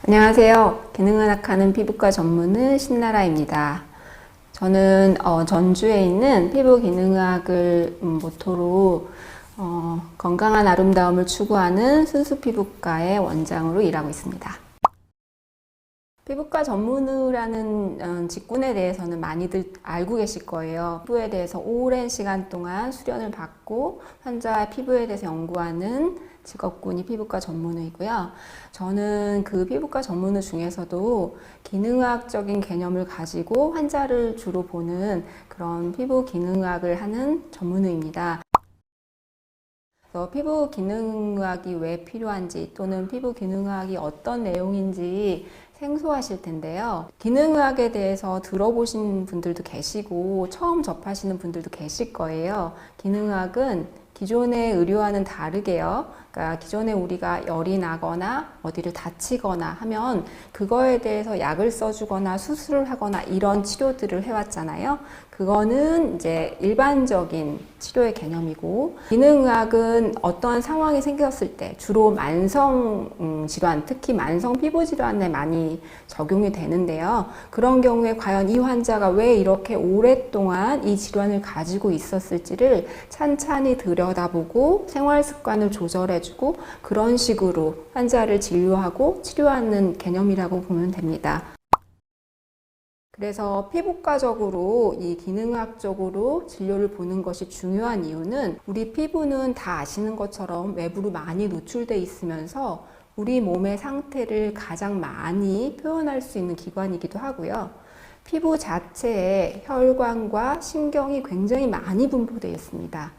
안녕하세요. 기능의학하는 피부과 전문의 신나라입니다. 저는 전주에 있는 피부기능의학을 모토로 건강한 아름다움을 추구하는 순수피부과의 원장으로 일하고 있습니다. 피부과 전문의라는 직군에 대해서는 많이들 알고 계실 거예요. 피부에 대해서 오랜 시간 동안 수련을 받고 환자의 피부에 대해서 연구하는 직업군이 피부과 전문의이고요. 저는 그 피부과 전문의 중에서도 기능의학적인 개념을 가지고 환자를 주로 보는 그런 피부 기능의학을 하는 전문의입니다. 피부 기능의학이 왜 필요한지 또는 피부 기능의학이 어떤 내용인지 생소하실 텐데요. 기능의학에 대해서 들어보신 분들도 계시고 처음 접하시는 분들도 계실 거예요. 기능의학은 기존의 의료와는 다르게요. 그러니까 기존에 우리가 열이 나거나 어디를 다치거나 하면 그거에 대해서 약을 써주거나 수술을 하거나 이런 치료들을 해왔잖아요. 그거는 이제 일반적인 치료의 개념이고, 기능의학은 어떠한 상황이 생겼을 때 주로 만성 질환, 특히 만성 피부 질환에 많이 적용이 되는데요. 그런 경우에 과연 이 환자가 왜 이렇게 오랫동안 이 질환을 가지고 있었을지를 찬찬히 들여다보고 생활 습관을 조절해주고 그런 식으로 환자를 진료하고 치료하는 개념이라고 보면 됩니다. 그래서 피부과적으로 이 기능학적으로 진료를 보는 것이 중요한 이유는 우리 피부는 다 아시는 것처럼 외부로 많이 노출돼 있으면서 우리 몸의 상태를 가장 많이 표현할 수 있는 기관이기도 하고요. 피부 자체에 혈관과 신경이 굉장히 많이 분포되어 있습니다.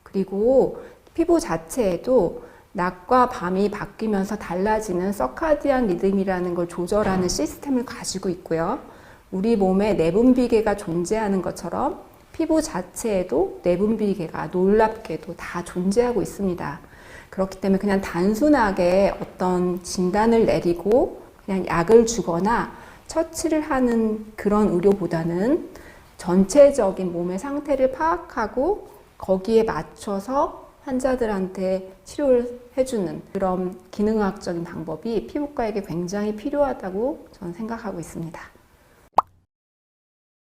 그리고 피부 자체에도 낮과 밤이 바뀌면서 달라지는 서카디안 리듬이라는 걸 조절하는 시스템을 가지고 있고요. 우리 몸에 내분비계가 존재하는 것처럼 피부 자체에도 내분비계가 놀랍게도 다 존재하고 있습니다. 그렇기 때문에 그냥 단순하게 어떤 진단을 내리고 그냥 약을 주거나 처치를 하는 그런 의료보다는 전체적인 몸의 상태를 파악하고 거기에 맞춰서 환자들한테 치료를 해주는 그런 기능학적인 방법이 피부과에게 굉장히 필요하다고 저는 생각하고 있습니다.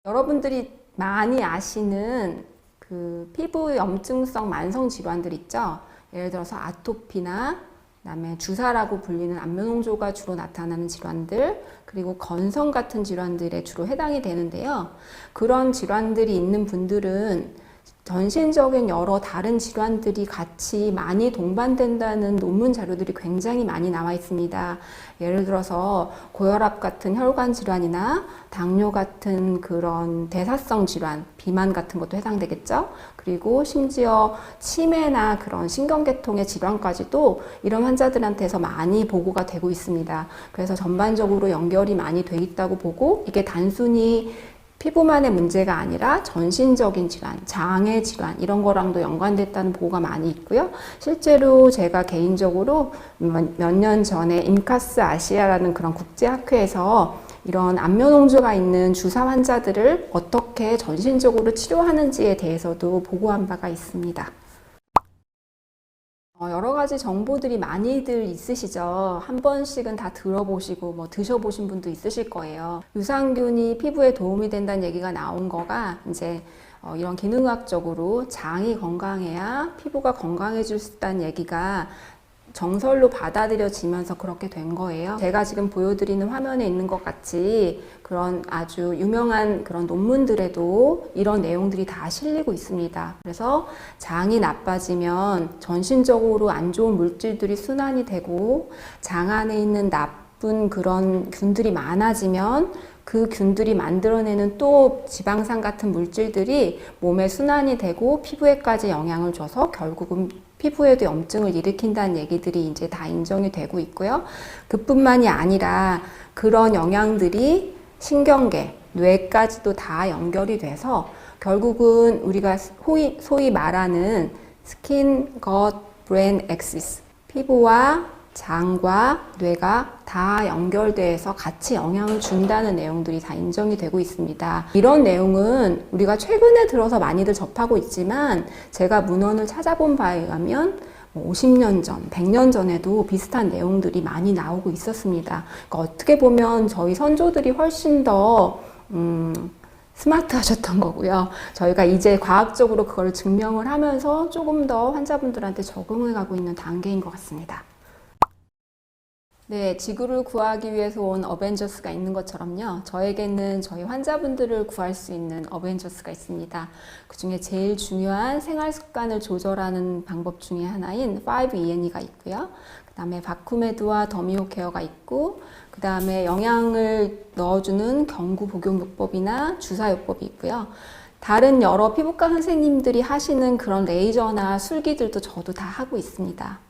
여러분들이 많이 아시는 그 피부 염증성 만성 질환들 있죠? 예를 들어서 아토피나 그다음에 주사라고 불리는 안면홍조가 주로 나타나는 질환들, 그리고 건성 같은 질환들에 주로 해당이 되는데요. 그런 질환들이 있는 분들은 전신적인 여러 다른 질환들이 같이 많이 동반된다는 논문 자료들이 굉장히 많이 나와 있습니다. 예를 들어서 고혈압 같은 혈관 질환이나 당뇨 같은 그런 대사성 질환, 비만 같은 것도 해당되겠죠. 그리고 심지어 치매나 그런 신경계통의 질환까지도 이런 환자들한테서 많이 보고가 되고 있습니다. 그래서 전반적으로 연결이 많이 돼 있다고 보고, 이게 단순히 피부만의 문제가 아니라 전신적인 질환, 장애 질환 이런 거랑도 연관됐다는 보고가 많이 있고요. 실제로 제가 개인적으로 몇 년 전에 임카스 아시아라는 그런 국제학회에서 이런 안면홍조가 있는 주사 환자들을 어떻게 전신적으로 치료하는지에 대해서도 보고한 바가 있습니다. 여러 가지 정보들이 많이들 있으시죠. 한 번씩은 다 들어보시고 드셔보신 분도 있으실 거예요. 유산균이 피부에 도움이 된다는 얘기가 나온 거가 이제 이런 기능학적으로 장이 건강해야 피부가 건강해질 수 있다는 얘기가 정설로 받아들여지면서 그렇게 된 거예요. 제가 지금 보여드리는 화면에 있는 것 같이 그런 아주 유명한 그런 논문들에도 이런 내용들이 다 실리고 있습니다. 그래서 장이 나빠지면 전신적으로 안 좋은 물질들이 순환이 되고, 장 안에 있는 나쁜 그런 균들이 많아지면 그 균들이 만들어내는 또 지방산 같은 물질들이 몸에 순환이 되고 피부에까지 영향을 줘서 결국은 피부에도 염증을 일으킨다는 얘기들이 이제 다 인정이 되고 있고요. 그뿐만이 아니라 그런 영향들이 신경계, 뇌까지도 다 연결이 돼서 결국은 우리가 소위 말하는 스킨, 것, 브레인 엑시스, 피부와 장과 뇌가 다 연결돼서 같이 영향을 준다는 내용들이 다 인정이 되고 있습니다. 이런 내용은 우리가 최근에 들어서 많이들 접하고 있지만, 제가 문헌을 찾아본 바에 의하면 뭐 50년 전, 100년 전에도 비슷한 내용들이 많이 나오고 있었습니다. 그러니까 어떻게 보면 저희 선조들이 훨씬 더 스마트하셨던 거고요. 저희가 이제 과학적으로 그걸 증명을 하면서 조금 더 환자분들한테 적응해 가고 있는 단계인 것 같습니다. 네, 지구를 구하기 위해서 온 어벤져스가 있는 것처럼요. 저에게는 저희 환자분들을 구할 수 있는 어벤져스가 있습니다. 그 중에 제일 중요한 생활 습관을 조절하는 방법 중에 하나인 5ENE가 있고요. 그 다음에 바쿠메드와 더미오 케어가 있고, 그 다음에 영양을 넣어주는 경구 복용요법이나 주사요법이 있고요. 다른 여러 피부과 선생님들이 하시는 그런 레이저나 술기들도 저도 다 하고 있습니다.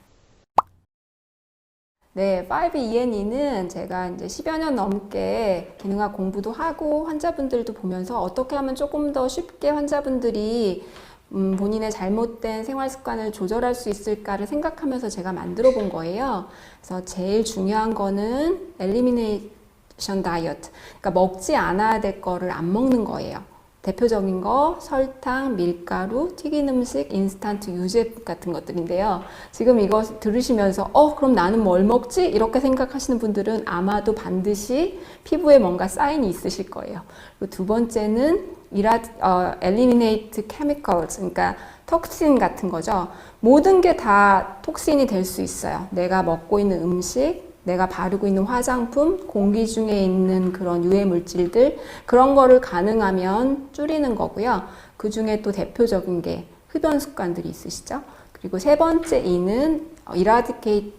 네, 5ENE는 제가 이제 10여 년 넘게 기능학 공부도 하고 환자분들도 보면서 어떻게 하면 조금 더 쉽게 환자분들이 본인의 잘못된 생활 습관을 조절할 수 있을까를 생각하면서 제가 만들어 본 거예요. 그래서 제일 중요한 거는 엘리미네이션 다이어트. 그러니까 먹지 않아야 될 거를 안 먹는 거예요. 대표적인 거 설탕, 밀가루, 튀긴 음식, 인스턴트 유제품 같은 것들인데요. 지금 이거 들으시면서 그럼 나는 뭘 먹지? 이렇게 생각하시는 분들은 아마도 반드시 피부에 뭔가 사인이 있으실 거예요. 그리고 두 번째는 eliminate chemicals, 그러니까 톡신 같은 거죠. 모든 게 다 톡신이 될 수 있어요. 내가 먹고 있는 음식, 내가 바르고 있는 화장품, 공기 중에 있는 그런 유해 물질들, 그런 거를 가능하면 줄이는 거고요. 그 중에 또 대표적인 게 흡연 습관들이 있으시죠? 그리고 세 번째 E는 eradicate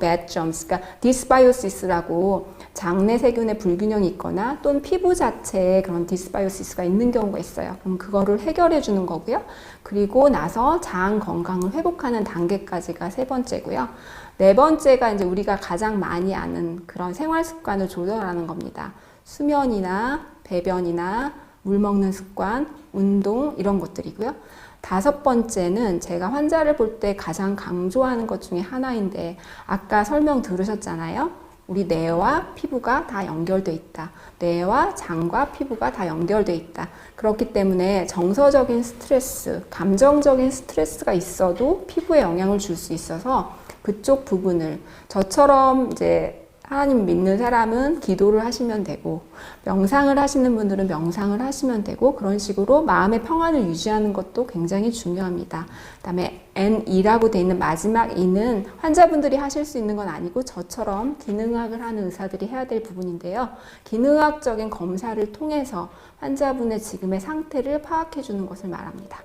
bad germs, 그러니까 dysbiosis라고 장내 세균의 불균형이 있거나 또는 피부 자체에 그런 dysbiosis가 있는 경우가 있어요. 그럼 그거를 해결해 주는 거고요. 그리고 나서 장 건강을 회복하는 단계까지가 세 번째고요. 네 번째가 이제 우리가 가장 많이 아는 그런 생활 습관을 조절하는 겁니다. 수면이나 배변이나 물 먹는 습관, 운동 이런 것들이고요. 다섯 번째는 제가 환자를 볼 때 가장 강조하는 것 중에 하나인데 아까 설명 들으셨잖아요. 우리 뇌와 피부가 다 연결돼 있다. 뇌와 장과 피부가 다 연결돼 있다. 그렇기 때문에 정서적인 스트레스, 감정적인 스트레스가 있어도 피부에 영향을 줄 수 있어서 그쪽 부분을 저처럼 이제 하나님 믿는 사람은 기도를 하시면 되고 명상을 하시는 분들은 명상을 하시면 되고 그런 식으로 마음의 평안을 유지하는 것도 굉장히 중요합니다. 그다음에 N이라고 되어 있는 마지막 E는 환자분들이 하실 수 있는 건 아니고 저처럼 기능학을 하는 의사들이 해야 될 부분인데요. 기능학적인 검사를 통해서 환자분의 지금의 상태를 파악해 주는 것을 말합니다.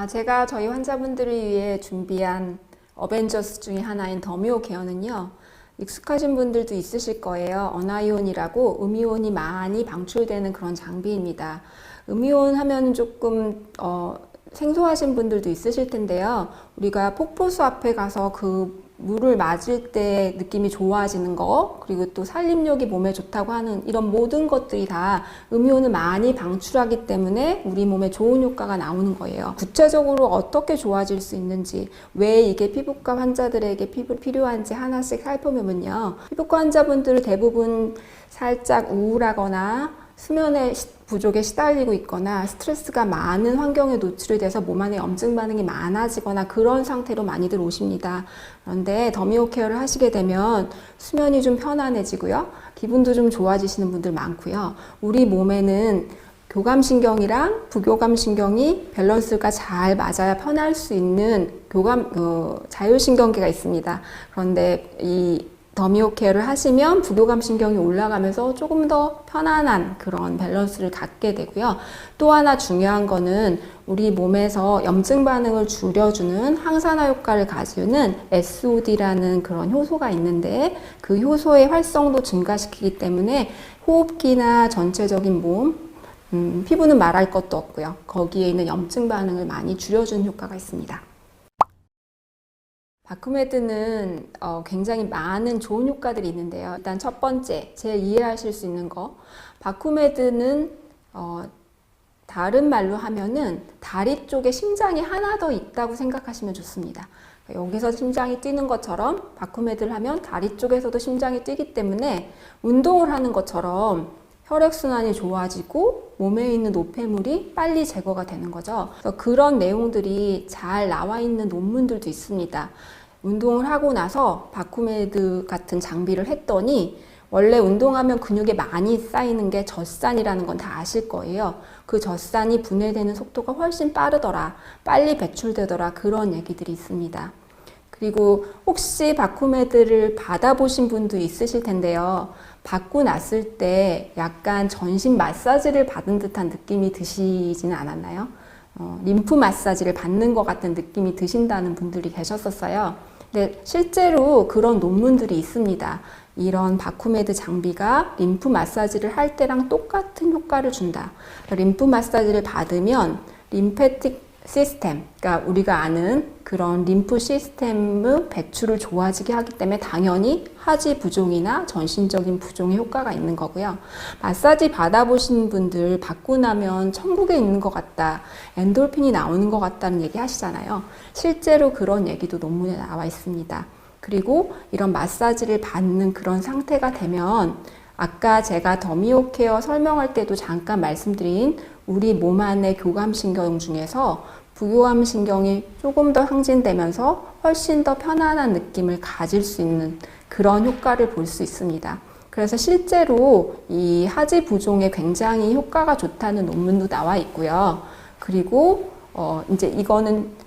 제가 저희 환자분들을 위해 준비한 어벤져스 중에 하나인 더미오 케어는요. 익숙하신 분들도 있으실 거예요. 어나이온이라고 음이온이 많이 방출되는 그런 장비입니다. 음이온 하면 조금 생소하신 분들도 있으실 텐데요. 우리가 폭포수 앞에 가서 그 물을 맞을 때 느낌이 좋아지는 거, 그리고 또 살림력이 몸에 좋다고 하는 이런 모든 것들이 다 음이온을 많이 방출하기 때문에 우리 몸에 좋은 효과가 나오는 거예요. 구체적으로 어떻게 좋아질 수 있는지, 왜 이게 피부과 환자들에게 필요한지 하나씩 살펴보면요. 피부과 환자분들은 대부분 살짝 우울하거나 수면의 부족에 시달리고 있거나 스트레스가 많은 환경에 노출이 돼서 몸 안에 염증 반응이 많아지거나 그런 상태로 많이들 오십니다. 그런데 더미오 케어를 하시게 되면 수면이 좀 편안해지고요. 기분도 좀 좋아지시는 분들 많고요. 우리 몸에는 교감신경이랑 부교감신경이 밸런스가 잘 맞아야 편할 수 있는 자율신경계가 있습니다. 그런데 이 더미오 케어를 하시면 부교감신경이 올라가면서 조금 더 편안한 그런 밸런스를 갖게 되고요. 또 하나 중요한 거는 우리 몸에서 염증 반응을 줄여주는 항산화 효과를 가지는 SOD라는 그런 효소가 있는데 그 효소의 활성도 증가시키기 때문에 호흡기나 전체적인 몸, 피부는 말할 것도 없고요. 거기에 있는 염증 반응을 많이 줄여주는 효과가 있습니다. 바쿠메드는 굉장히 많은 좋은 효과들이 있는데요. 일단 첫 번째, 제일 이해하실 수 있는 거, 바쿠메드는 다른 말로 하면은 다리 쪽에 심장이 하나 더 있다고 생각하시면 좋습니다. 여기서 심장이 뛰는 것처럼 바쿠메드를 하면 다리 쪽에서도 심장이 뛰기 때문에 운동을 하는 것처럼 혈액순환이 좋아지고 몸에 있는 노폐물이 빨리 제거가 되는 거죠. 그래서 그런 내용들이 잘 나와 있는 논문들도 있습니다. 운동을 하고 나서 바쿠메드 같은 장비를 했더니 원래 운동하면 근육에 많이 쌓이는 게 젖산이라는 건 다 아실 거예요. 그 젖산이 분해되는 속도가 훨씬 빠르더라, 빨리 배출되더라, 그런 얘기들이 있습니다. 그리고 혹시 바쿠메드를 받아보신 분도 있으실 텐데요. 받고 났을 때 약간 전신 마사지를 받은 듯한 느낌이 드시지는 않았나요? 림프 마사지를 받는 것 같은 느낌이 드신다는 분들이 계셨었어요. 근데 실제로 그런 논문들이 있습니다. 이런 바쿠메드 장비가 림프 마사지를 할 때랑 똑같은 효과를 준다. 림프 마사지를 받으면 림페틱 시스템, 그러니까 우리가 아는 그런 림프 시스템의 배출을 좋아지게 하기 때문에 당연히 하지 부종이나 전신적인 부종의 효과가 있는 거고요. 마사지 받아보신 분들 받고 나면 천국에 있는 것 같다, 엔돌핀이 나오는 것 같다는 얘기 하시잖아요. 실제로 그런 얘기도 논문에 나와 있습니다. 그리고 이런 마사지를 받는 그런 상태가 되면 아까 제가 더미오 케어 설명할 때도 잠깐 말씀드린 우리 몸 안의 교감신경 중에서 부교감신경이 조금 더 항진되면서 훨씬 더 편안한 느낌을 가질 수 있는 그런 효과를 볼 수 있습니다. 그래서 실제로 이 하지 부종에 굉장히 효과가 좋다는 논문도 나와 있고요. 그리고 이제 이거는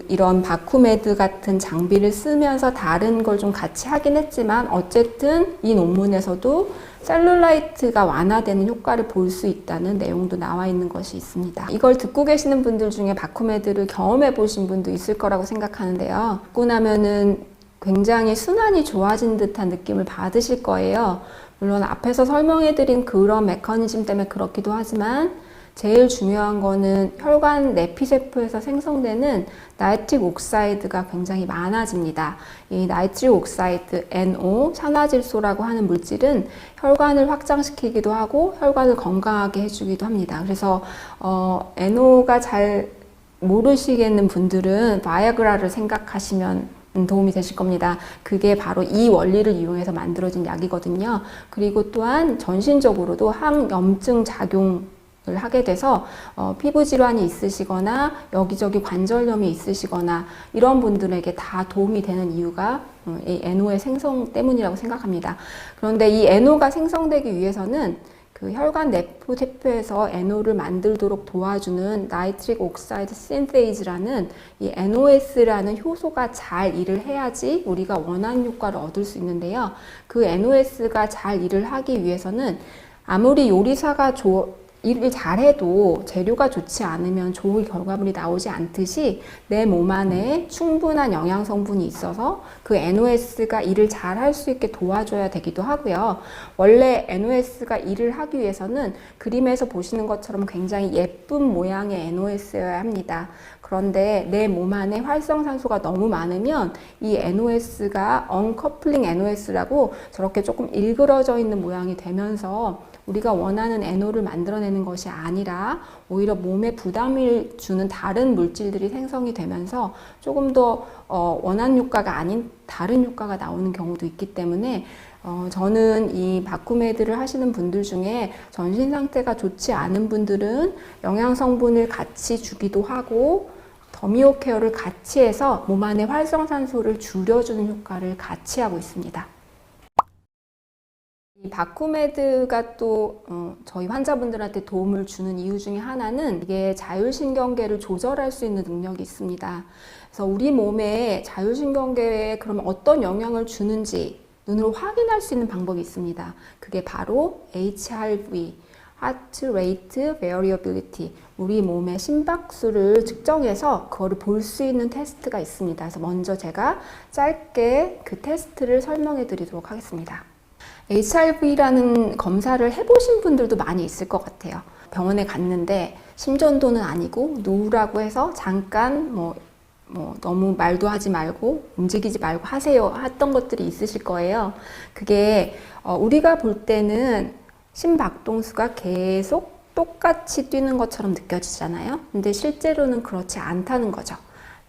이런 바쿠메드 같은 장비를 쓰면서 다른 걸 좀 같이 하긴 했지만 어쨌든 이 논문에서도 셀룰라이트가 완화되는 효과를 볼 수 있다는 내용도 나와 있는 것이 있습니다. 이걸 듣고 계시는 분들 중에 바쿠메드를 경험해 보신 분도 있을 거라고 생각하는데요. 듣고 나면은 굉장히 순환이 좋아진 듯한 느낌을 받으실 거예요. 물론 앞에서 설명해 드린 그런 메커니즘 때문에 그렇기도 하지만 제일 중요한 거는 혈관 내피세포에서 생성되는 나이트릭 옥사이드가 굉장히 많아집니다. 이 나이트릭 옥사이드, NO, 산화질소라고 하는 물질은 혈관을 확장시키기도 하고 혈관을 건강하게 해주기도 합니다. 그래서 NO가 잘 모르시겠는 분들은 바이아그라를 생각하시면 도움이 되실 겁니다. 그게 바로 이 원리를 이용해서 만들어진 약이거든요. 그리고 또한 전신적으로도 항염증 작용 하게 돼서 피부 질환이 있으시거나 여기저기 관절염이 있으시거나 이런 분들에게 다 도움이 되는 이유가 이 NO의 생성 때문이라고 생각합니다. 그런데 이 NO가 생성되기 위해서는 그 혈관 내포세포에서 NO를 만들도록 도와주는 나이트릭 옥사이드 신테이즈라는 이 NOS라는 효소가 잘 일을 해야지 우리가 원하는 효과를 얻을 수 있는데요. 그 NOS가 잘 일을 하기 위해서는 아무리 요리사가 일을 잘해도 재료가 좋지 않으면 좋은 결과물이 나오지 않듯이 내 몸 안에 충분한 영양 성분이 있어서 그 NOS가 일을 잘 할 수 있게 도와줘야 되기도 하고요. 원래 NOS가 일을 하기 위해서는 그림에서 보시는 것처럼 굉장히 예쁜 모양의 NOS여야 합니다. 그런데 내 몸 안에 활성산소가 너무 많으면 이 NOS가 언커플링 NOS라고 저렇게 조금 일그러져 있는 모양이 되면서 우리가 원하는 NO를 만들어내는 것이 아니라 오히려 몸에 부담을 주는 다른 물질들이 생성이 되면서 조금 더 원하는 효과가 아닌 다른 효과가 나오는 경우도 있기 때문에 저는 이 바쿠메드를 하시는 분들 중에 전신 상태가 좋지 않은 분들은 영양 성분을 같이 주기도 하고 더미오 케어를 같이 해서 몸 안에 활성산소를 줄여주는 효과를 같이 하고 있습니다. 이 바쿠메드가 또 저희 환자분들한테 도움을 주는 이유 중에 하나는 이게 자율신경계를 조절할 수 있는 능력이 있습니다. 그래서 우리 몸에 자율신경계에 그럼 어떤 영향을 주는지 눈으로 확인할 수 있는 방법이 있습니다. 그게 바로 HRV, Heart Rate Variability, 우리 몸의 심박수를 측정해서 그거를 볼 수 있는 테스트가 있습니다. 그래서 먼저 제가 짧게 그 테스트를 설명해 드리도록 하겠습니다. HRV라는 검사를 해보신 분들도 많이 있을 것 같아요. 병원에 갔는데 심전도는 아니고 누우라고 해서 잠깐 너무 말도 하지 말고 움직이지 말고 하세요 했던 것들이 있으실 거예요. 그게 우리가 볼 때는 심박동수가 계속 똑같이 뛰는 것처럼 느껴지잖아요. 근데 실제로는 그렇지 않다는 거죠.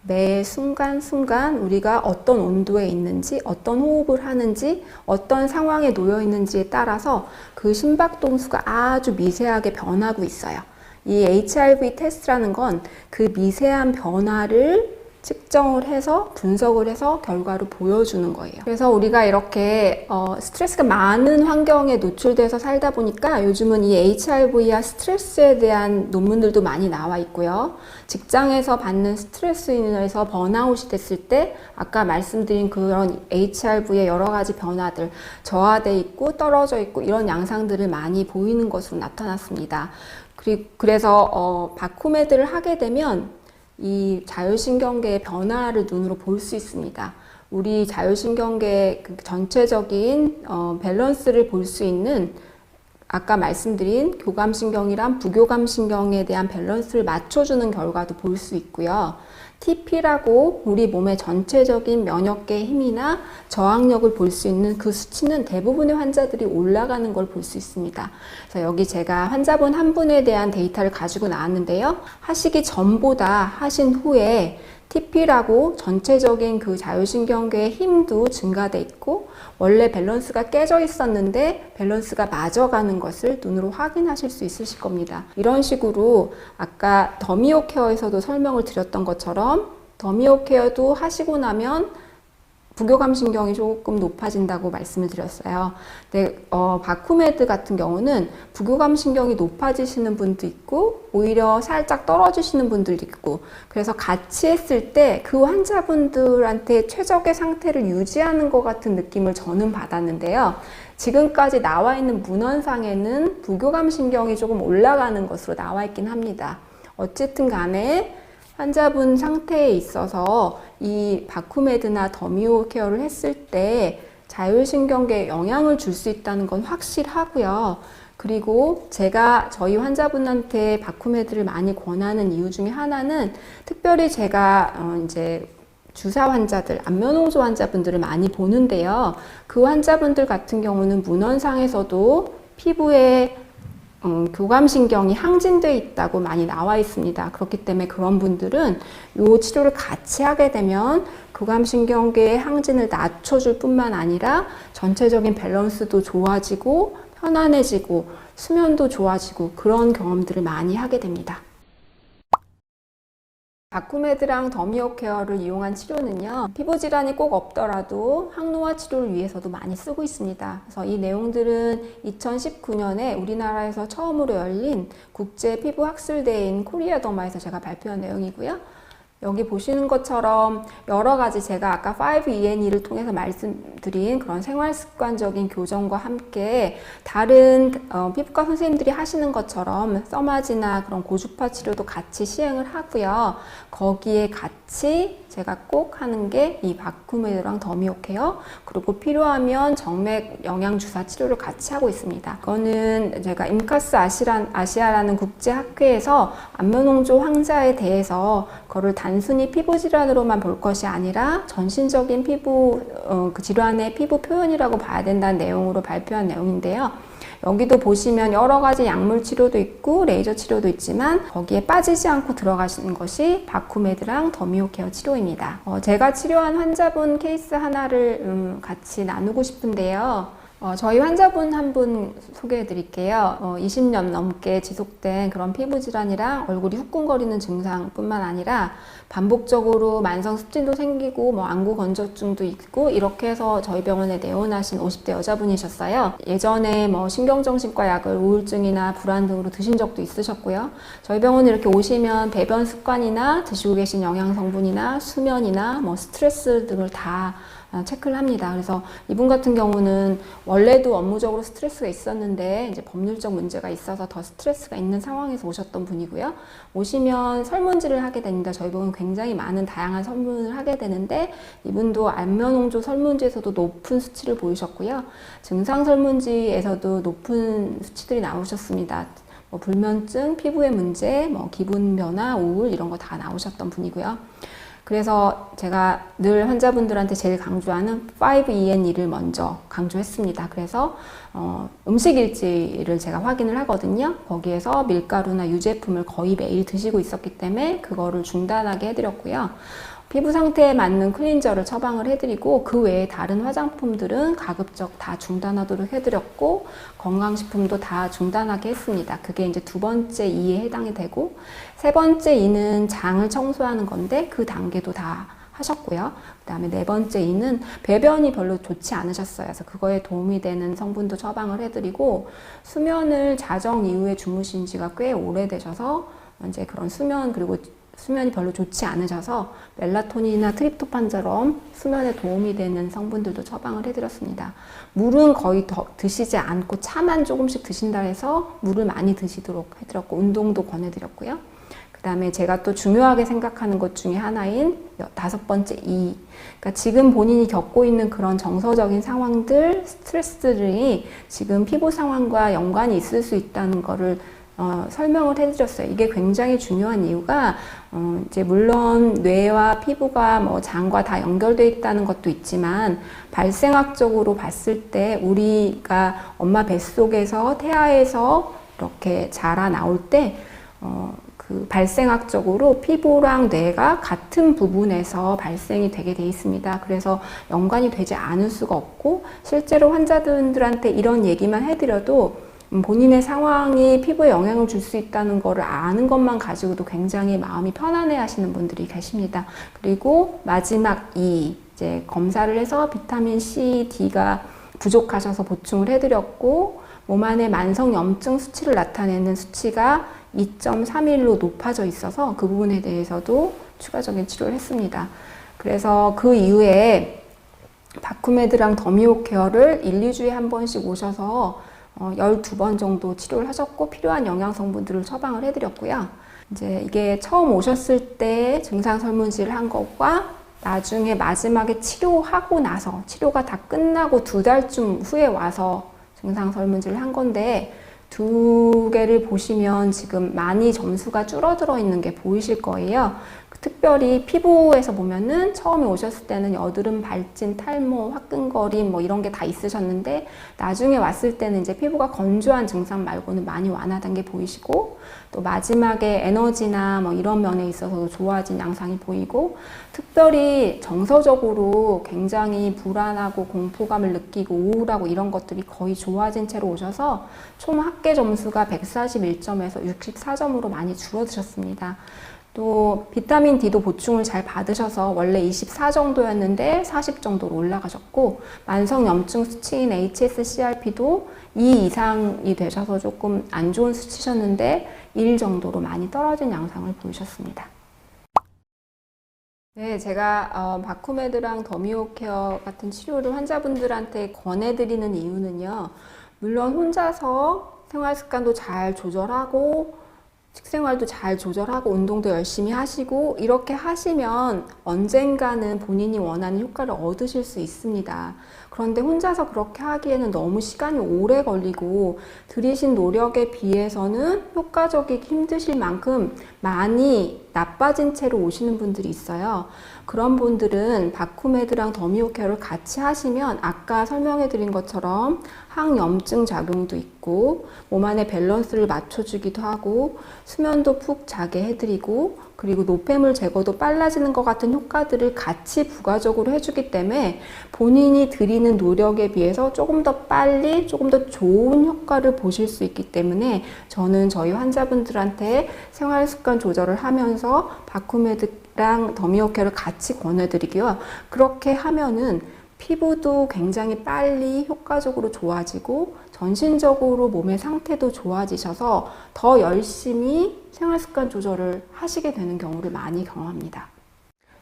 매 순간순간 우리가 어떤 온도에 있는지, 어떤 호흡을 하는지, 어떤 상황에 놓여 있는지에 따라서 그 심박동수가 아주 미세하게 변하고 있어요. 이 HRV 테스트라는 건 그 미세한 변화를 측정을 해서 분석을 해서 결과를 보여주는 거예요. 그래서 우리가 이렇게 스트레스가 많은 환경에 노출돼서 살다 보니까 요즘은 이 HRV와 스트레스에 대한 논문들도 많이 나와 있고요. 직장에서 받는 스트레스로 인해서 번아웃이 됐을 때 아까 말씀드린 그런 HRV의 여러 가지 변화들, 저하돼 있고 떨어져 있고 이런 양상들을 많이 보이는 것으로 나타났습니다. 그래서 바코메드를 하게 되면 이 자율신경계의 변화를 눈으로 볼 수 있습니다. 우리 자율신경계의 그 전체적인 밸런스를 볼 수 있는 아까 말씀드린 교감신경이랑 부교감신경에 대한 밸런스를 맞춰주는 결과도 볼 수 있고요. TP라고 우리 몸의 전체적인 면역계의 힘이나 저항력을 볼 수 있는 그 수치는 대부분의 환자들이 올라가는 걸 볼 수 있습니다. 그래서 여기 제가 환자분 한 분에 대한 데이터를 가지고 나왔는데요. 하시기 전보다 하신 후에 TP라고 전체적인 그 자율신경계의 힘도 증가돼 있고 원래 밸런스가 깨져 있었는데 밸런스가 맞아가는 것을 눈으로 확인하실 수 있으실 겁니다. 이런 식으로 아까 더미오 케어에서도 설명을 드렸던 것처럼 더미오 케어도 하시고 나면 부교감신경이 조금 높아진다고 말씀을 드렸어요. 근데 바코메드 같은 경우는 부교감신경이 높아지시는 분도 있고 오히려 살짝 떨어지시는 분들도 있고 그래서 같이 했을 때 그 환자분들한테 최적의 상태를 유지하는 것 같은 느낌을 저는 받았는데요. 지금까지 나와 있는 문헌상에는 부교감신경이 조금 올라가는 것으로 나와 있긴 합니다. 어쨌든 간에 환자분 상태에 있어서 이 바코메드나 더미오 케어를 했을 때 자율신경계에 영향을 줄 수 있다는 건 확실하고요. 그리고 제가 저희 환자분한테 바코메드를 많이 권하는 이유 중에 하나는 특별히 제가 이제 주사 환자들, 안면홍조 환자분들을 많이 보는데요. 그 환자분들 같은 경우는 문헌상에서도 피부에 교감신경이 항진되어 있다고 많이 나와 있습니다. 그렇기 때문에 그런 분들은 이 치료를 같이 하게 되면 교감신경계의 항진을 낮춰줄 뿐만 아니라 전체적인 밸런스도 좋아지고 편안해지고 수면도 좋아지고 그런 경험들을 많이 하게 됩니다. 바코메드랑 더미오 케어를 이용한 치료는요, 피부질환이 꼭 없더라도 항노화 치료를 위해서도 많이 쓰고 있습니다. 그래서 이 내용들은 2019년에 우리나라에서 처음으로 열린 국제 피부학술대회인 코리아 더마에서 제가 발표한 내용이고요. 여기 보시는 것처럼 여러 가지 제가 아까 5ENE를 통해서 말씀드린 그런 생활습관적인 교정과 함께 다른 피부과 선생님들이 하시는 것처럼 써마지나 그런 고주파 치료도 같이 시행을 하고요. 거기에 같이 제가 꼭 하는 게 이 바코메드랑 더미오 케어 그리고 필요하면 정맥 영양주사 치료를 같이 하고 있습니다. 이거는 제가 임카스 아시아라는 국제학회에서 안면홍조 환자에 대해서 그거를 단순히 피부 질환으로만 볼 것이 아니라 전신적인 피부 그 질환의 피부 표현이라고 봐야 된다는 내용으로 발표한 내용인데요. 여기도 보시면 여러 가지 약물 치료도 있고 레이저 치료도 있지만 거기에 빠지지 않고 들어가시는 것이 바코메드랑 더미오 케어 치료입니다. 제가 치료한 환자분 케이스 하나를 같이 나누고 싶은데요. 저희 환자분 한 분 소개해 드릴게요. 20년 넘게 지속된 그런 피부 질환이랑 얼굴이 후끈거리는 증상뿐만 아니라 반복적으로 만성 습진도 생기고 안구 건조증도 있고 이렇게 해서 저희 병원에 내원하신 50대 여자분이셨어요. 예전에 신경정신과 약을 우울증이나 불안 등으로 드신 적도 있으셨고요. 저희 병원에 이렇게 오시면 배변 습관이나 드시고 계신 영양 성분이나 수면이나 스트레스 등을 다 체크를 합니다. 그래서 이분 같은 경우는 원래도 업무적으로 스트레스가 있었는데 이제 법률적 문제가 있어서 더 스트레스가 있는 상황에서 오셨던 분이고요. 오시면 설문지를 하게 됩니다. 저희 병원은 굉장히 많은 다양한 설문을 하게 되는데 이분도 안면홍조 설문지에서도 높은 수치를 보이셨고요. 증상 설문지에서도 높은 수치들이 나오셨습니다. 불면증, 피부의 문제, 기분 변화, 우울 이런 거 다 나오셨던 분이고요. 그래서 제가 늘 환자분들한테 제일 강조하는 5ENE를 먼저 강조했습니다. 그래서 음식 일지를 제가 확인을 하거든요. 거기에서 밀가루나 유제품을 거의 매일 드시고 있었기 때문에 그거를 중단하게 해드렸고요. 피부 상태에 맞는 클렌저를 처방을 해드리고 그 외에 다른 화장품들은 가급적 다 중단하도록 해드렸고 건강식품도 다 중단하게 했습니다. 그게 이제 두 번째 E에 해당이 되고 세 번째 E는 장을 청소하는 건데 그 단계도 다 하셨고요. 그 다음에 네 번째 E는 배변이 별로 좋지 않으셨어요. 그래서 그거에 도움이 되는 성분도 처방을 해드리고 수면을 자정 이후에 주무신 지가 꽤 오래되셔서 이제 그런 수면 그리고 수면이 별로 좋지 않으셔서 멜라토닌이나 트립토판처럼 수면에 도움이 되는 성분들도 처방을 해드렸습니다. 물은 거의 더 드시지 않고 차만 조금씩 드신다 해서 물을 많이 드시도록 해드렸고 운동도 권해드렸고요. 그 다음에 제가 또 중요하게 생각하는 것 중에 하나인 다섯 번째 E. 그러니까 지금 본인이 겪고 있는 그런 정서적인 상황들, 스트레스들이 지금 피부 상황과 연관이 있을 수 있다는 거를 설명을 해드렸어요. 이게 굉장히 중요한 이유가 이제 물론 뇌와 피부가 뭐 장과 다 연결되어 있다는 것도 있지만 발생학적으로 봤을 때 우리가 엄마 뱃속에서 태아에서 이렇게 자라나올 때 그 발생학적으로 피부랑 뇌가 같은 부분에서 발생이 되게 돼 있습니다. 그래서 연관이 되지 않을 수가 없고 실제로 환자분들한테 이런 얘기만 해드려도 본인의 상황이 피부에 영향을 줄 수 있다는 거를 아는 것만 가지고도 굉장히 마음이 편안해 하시는 분들이 계십니다. 그리고 마지막 E, 이제 검사를 해서 비타민 C, D가 부족하셔서 보충을 해드렸고 몸 안에 만성 염증 수치를 나타내는 수치가 2.31로 높아져 있어서 그 부분에 대해서도 추가적인 치료를 했습니다. 그래서 그 이후에 바쿠메드랑 더미오 케어를 1, 2주에 한 번씩 오셔서 12번 정도 치료를 하셨고 필요한 영양성분들을 처방을 해드렸고요. 이제 이게 처음 오셨을 때 증상 설문지를 한 것과 나중에 마지막에 치료하고 나서 치료가 다 끝나고 2달쯤 후에 와서 증상 설문지를 한 건데 두 개를 보시면 지금 많이 점수가 줄어들어 있는 게 보이실 거예요. 특별히 피부에서 보면은 처음에 오셨을 때는 여드름, 발진, 탈모, 화끈거림 뭐 이런 게 다 있으셨는데 나중에 왔을 때는 이제 피부가 건조한 증상 말고는 많이 완화된 게 보이시고 또 마지막에 에너지나 뭐 이런 면에 있어서도 좋아진 양상이 보이고 특별히 정서적으로 굉장히 불안하고 공포감을 느끼고 우울하고 이런 것들이 거의 좋아진 채로 오셔서 총 합계 점수가 141점에서 64점으로 많이 줄어드셨습니다. 또 비타민 D도 보충을 잘 받으셔서 원래 24 정도였는데 40 정도로 올라가셨고 만성 염증 수치인 HSCRP도 2 이상이 되셔서 조금 안 좋은 수치셨는데 1 정도로 많이 떨어진 양상을 보이셨습니다. 네, 제가 바쿠메드랑 더미오 케어 같은 치료를 환자분들한테 권해드리는 이유는요. 물론 혼자서 생활 습관도 잘 조절하고 식생활도 잘 조절하고 운동도 열심히 하시고 이렇게 하시면 언젠가는 본인이 원하는 효과를 얻으실 수 있습니다. 그런데 혼자서 그렇게 하기에는 너무 시간이 오래 걸리고 들이신 노력에 비해서는 효과적이기 힘드실 만큼 많이 나빠진 채로 오시는 분들이 있어요. 그런 분들은 바쿠메드랑 더미오 케어를 같이 하시면 아까 설명해 드린 것처럼 항염증 작용도 있고 몸 안의 밸런스를 맞춰주기도 하고 수면도 푹 자게 해드리고 그리고 노폐물 제거도 빨라지는 것 같은 효과들을 같이 부가적으로 해주기 때문에 본인이 들이는 노력에 비해서 조금 더 빨리 조금 더 좋은 효과를 보실 수 있기 때문에 저는 저희 환자분들한테 생활습관 조절을 하면서 바쿠메드랑 더미오 케어를 같이 권해드리고요. 그렇게 하면은 피부도 굉장히 빨리 효과적으로 좋아지고 전신적으로 몸의 상태도 좋아지셔서 더 열심히 생활습관 조절을 하시게 되는 경우를 많이 경험합니다.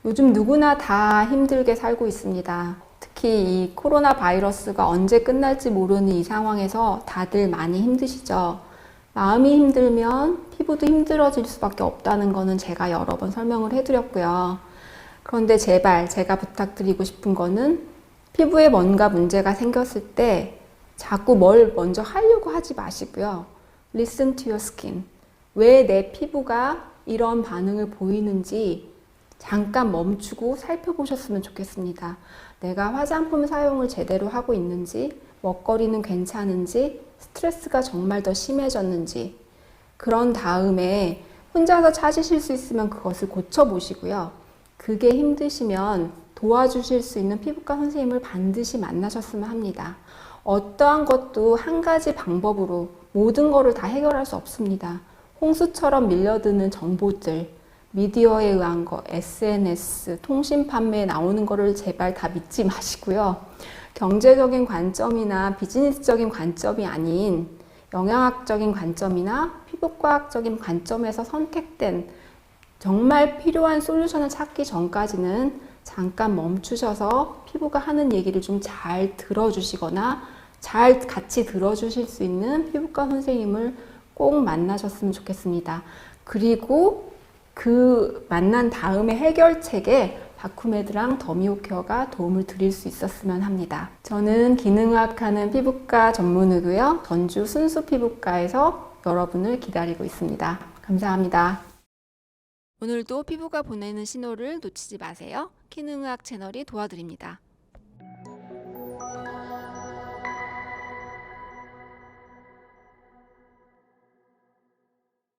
요즘 누구나 다 힘들게 살고 있습니다. 특히 이 코로나 바이러스가 언제 끝날지 모르는 이 상황에서 다들 많이 힘드시죠. 마음이 힘들면 피부도 힘들어질 수밖에 없다는 거는 제가 여러 번 설명을 해드렸고요. 그런데 제발 제가 부탁드리고 싶은 거는 피부에 뭔가 문제가 생겼을 때 자꾸 뭘 먼저 하려고 하지 마시고요. Listen to your skin. 왜 내 피부가 이런 반응을 보이는지 잠깐 멈추고 살펴보셨으면 좋겠습니다. 내가 화장품 사용을 제대로 하고 있는지, 먹거리는 괜찮은지, 스트레스가 정말 더 심해졌는지 그런 다음에 혼자서 찾으실 수 있으면 그것을 고쳐보시고요. 그게 힘드시면 도와주실 수 있는 피부과 선생님을 반드시 만나셨으면 합니다. 어떠한 것도 한 가지 방법으로 모든 거를 다 해결할 수 없습니다. 홍수처럼 밀려드는 정보들, 미디어에 의한 거, SNS, 통신 판매에 나오는 거를 제발 다 믿지 마시고요. 경제적인 관점이나 비즈니스적인 관점이 아닌 영양학적인 관점이나 피부과학적인 관점에서 선택된 정말 필요한 솔루션을 찾기 전까지는 잠깐 멈추셔서 피부가 하는 얘기를 좀 잘 들어주시거나 잘 같이 들어주실 수 있는 피부과 선생님을 꼭 만나셨으면 좋겠습니다. 그리고 그 만난 다음에 해결책에 바쿠메드랑 더미오케어가 도움을 드릴 수 있었으면 합니다. 저는 기능의학하는 피부과 전문의고요. 전주 순수피부과에서 여러분을 기다리고 있습니다. 감사합니다. 오늘도 피부가 보내는 신호를 놓치지 마세요. 기능의학 채널이 도와드립니다.